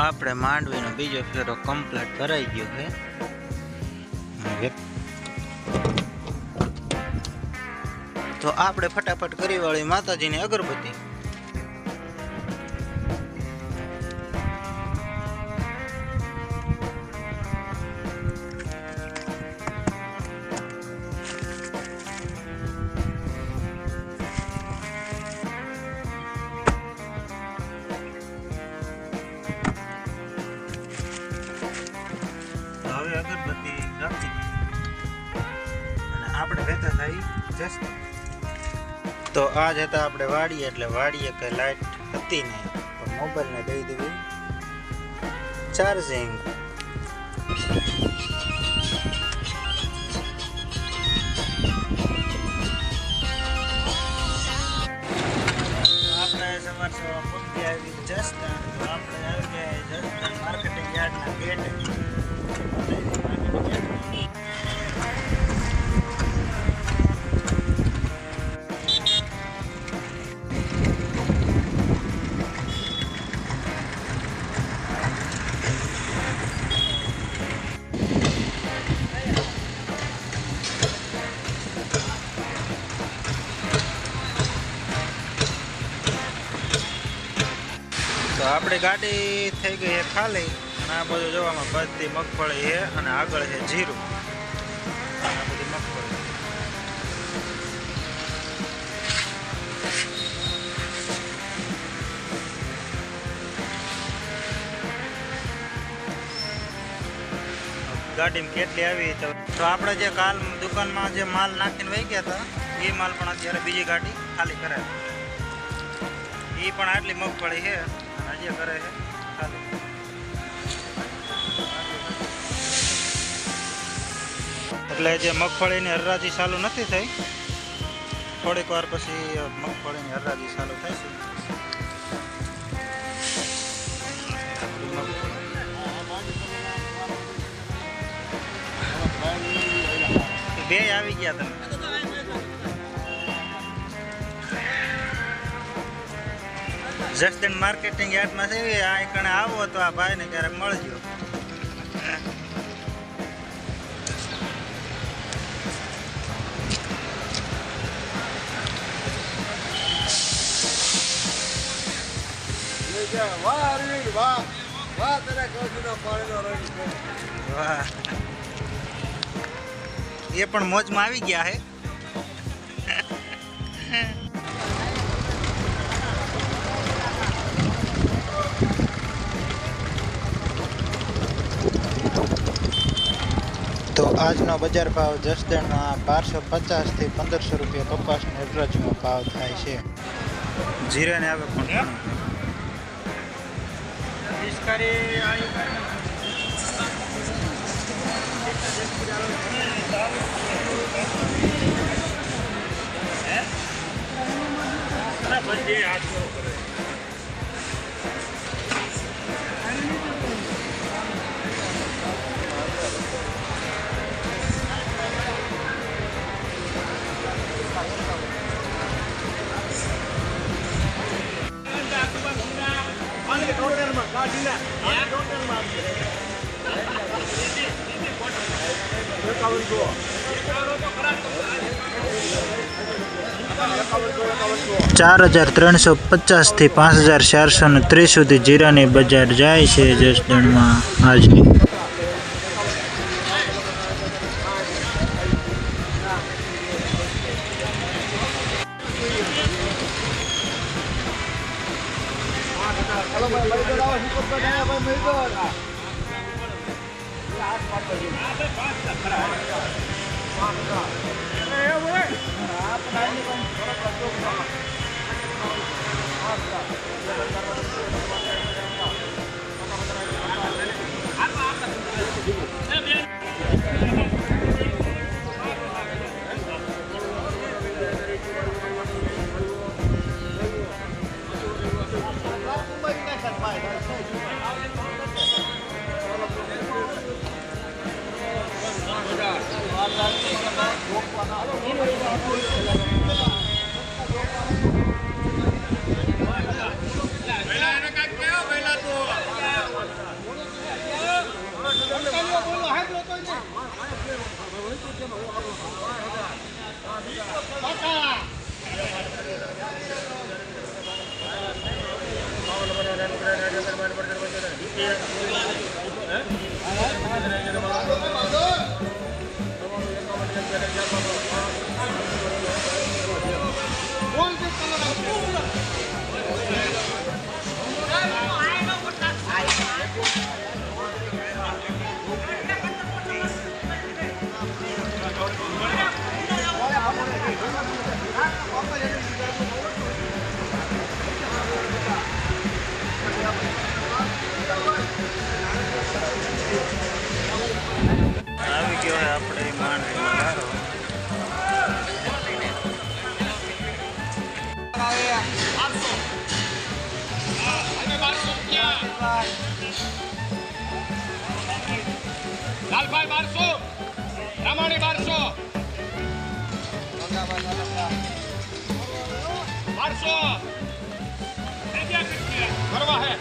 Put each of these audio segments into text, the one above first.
આપણે માંડવીનો બીજો ફેરો કમ્પ્લીટ કરાઈ ગયો છે. તો આપણે ફટાફટ કરી વાળી માતાજીની અગરબત્તી. હવે અગરબત્તી રાખી અને આપણે ભેગા થઈ જશું. તો આજ હતા આપણે વાડીએ, એટલે વાડીએ કઈ લાઈટ હતી નહીં, તો મોબાઈલને દઈ દેવી ચાર્જિંગ. આપણે સવાર પહોંચી આવી જસદણ. તો આપણે આવી ગયા જસદણ માર્કેટિંગ યાર્ડના ગેટે. તો આપણી ગાડી થઈ ગઈ છે ખાલી, અને આ બધું જોવામાં બધી મગફળી છે અને આગળ છે જીરું. આ બધી મગફળી. ગાડીમાં કેટલી આવી તો આપણે જે કાલ દુકાનમાં જે માલ નાખીને વહી ગયા હતા એ માલ પણ અત્યારે બીજી ગાડી ખાલી કરાય. એ પણ આટલી મગફળી છે હજી કરે છે ખાલી. એટલે જે મગફળીની હરાજી ચાલુ નથી થઈ, થોડીક વાર પછી મગફળીની હરાજી ચાલુ થાય છે. બે આવી ગયા તમે. જસદણ માર્કેટિંગ યાર્ડમાં છે. આ કણે આવો તો આ ભાઈને ક્યારેક મળજો. વાહ, એ પણ મોજમાં આવી ગયા હે. તો આજનો બજાર ભાવ જસદણમાં 1250 થી 1500 રૂપિયા કપાસનો એવરેજમાં ભાવ થાય છે. જીરાને આવે પણ $4,350 થી 5,430 સુધી જીરાની બજાર જાય છે જસદણમાં આજની. Gracias. આવી ગયો હે આપણે માંડવીનો લારો. લાલભાઈ 1200, રામાણી 1200, 1200 કરવા હે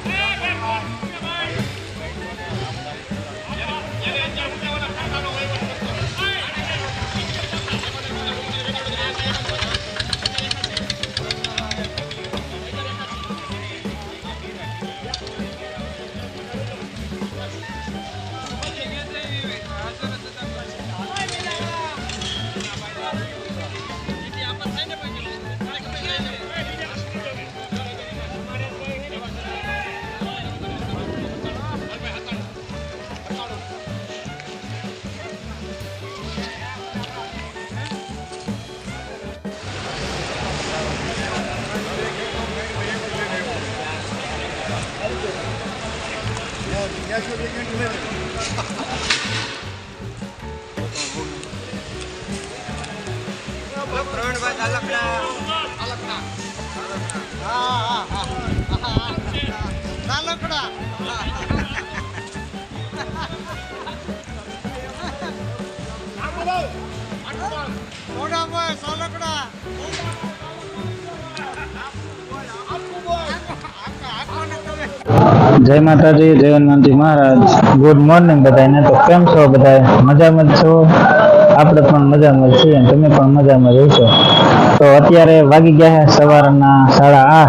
જય માતાજી, જય હનુમાનજી મહારાજ. ગુડ મોર્નિંગ બધાને. તો કેમ છો બધા? મજામાં જ છો? આપણે પણ મજામાં જ છીએ, તમે પણ મજામાં રહેશો. તો અત્યારે વાગી ગયા છે સવારના 8:30.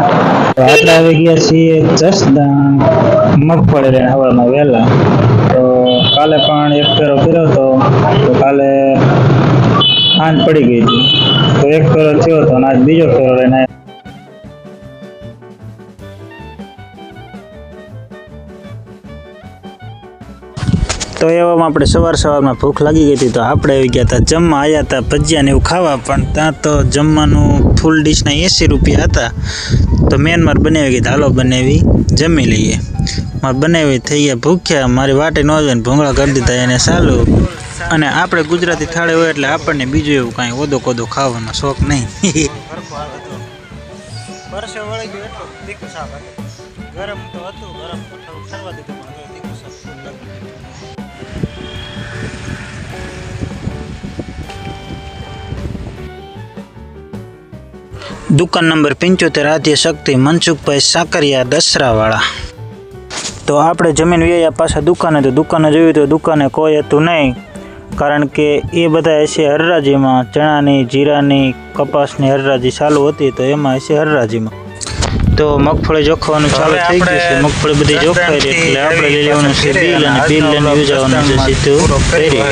તો આપણે આવી ગયા છીએ જસદણ મગફળી લઈને સવારમાં વહેલા. તો કાલે પણ એક ફેરો કર્યો હતો, તો કાલે સાંજ પડી ગઈ હતી, તો એક ફેરો થયો હતો અને આજ બીજો ફેરો લઈને તો એવામાં આપણે સવારમાં ભૂખ લાગી ગઈ હતી, તો આપણે આવી ગયા હતા જમવા. આવ્યા હતા ભજીયા ને એવું ખાવા, પણ ત્યાં તો જમવાનું ફૂલ ડીશના 80 રૂપિયા હતા. તો મેન મારે બનાવી ગઈ, હાલો બનાવી જમી લઈએ. મારે બનાવી થઈ ગયા ભૂખ્યા, મારી વાટે ન જોઈને ભૂંગળા કરી દીધા એને ચાલુ. અને આપણે ગુજરાતી થાળી હોય એટલે આપણને બીજું એવું કાંઈ ઓદો કોદો ખાવાનો શોખ નહીં. પરસે વળી ગયું એટલું તીખું શાક હતું. ગરમ તો હતું, ગરમ ઠરવા દીધું, પણ તીખું શાક. દુકાન નંબર 75, આદ્ય શક્તિ, મનસુખભાઈ સાકરિયા, દસરાવાળા. તો આપણે જમીન વ્યાયા પાછા દુકાને. તો દુકાને જોયું તો દુકાને કોઈ હતું નહીં, કારણ કે એ બધા હશે હરરાજીમાં. ચણાની, જીરાની, કપાસની હરરાજી ચાલુ હતી, તો એમાં હશે હરરાજીમાં. તો મગફળી જોખવાનું ચાલુ થઈ ગયું છે. મગફળી બધી જોખાઈ એટલે આપણે લઈ લેવાનું છે બિલ, અને બિલ લઈને યોજાવાનું છે સીધું ફેરી.